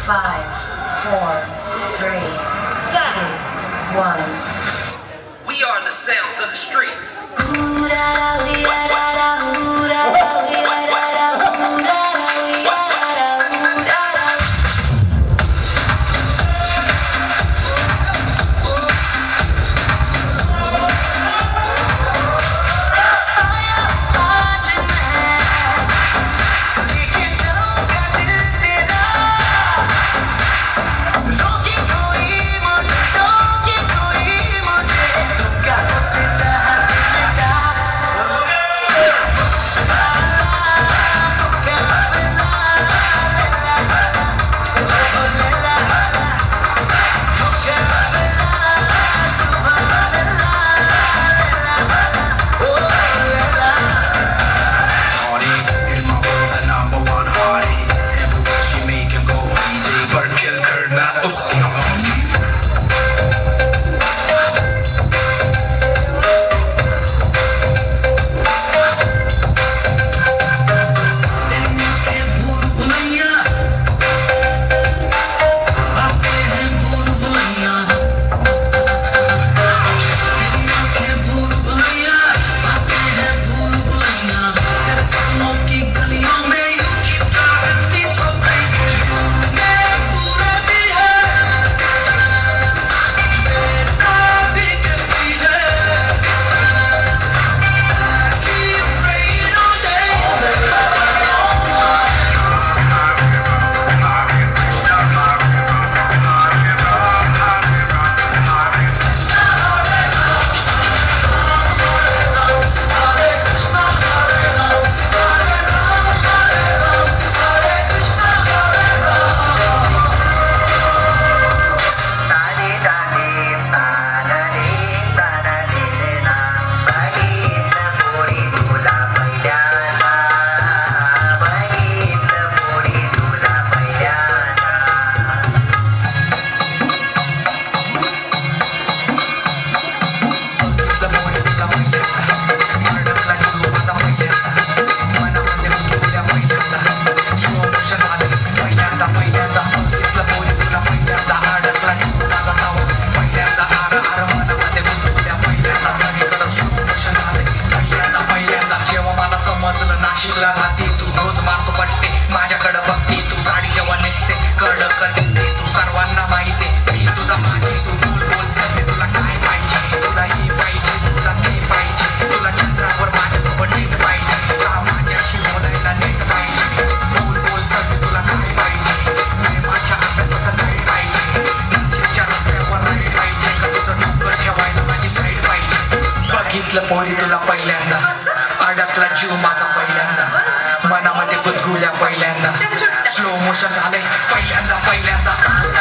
5, 4, 3, 2, 1. We are the sounds of the streets. नाशिकला राहते तू रोज मारतो पट्टे माझ्याकडे बघते तू साडी जेव्हा नेसते कडक दिसते तू सर्वांना माहिती मी तुझा माझी तू बोल सगळे तुला काय पाहिजे तुला ही पाहिजे तुला ते पाहिजे तुला चंद्रावर माझ्यासोबत नीट पाहिजे का माझ्याशी बोलायला नीट पाहिजे बोल सगळे तुला काय पाहिजे नाही माझ्या अभ्यासाचं काय पाहिजे नाशिकच्या रस्त्यावर नाही पाहिजे का तुझं डोकं ठेवायला माझी साईड पाहिजे बघितलं पोरी तुला पहिल्यांदा अडकला जीव माझा पहिल्यांदा मनामध्ये गुदगुल्या पहिल्यांदा स्लो मोशन झालंय पहिल्यांदा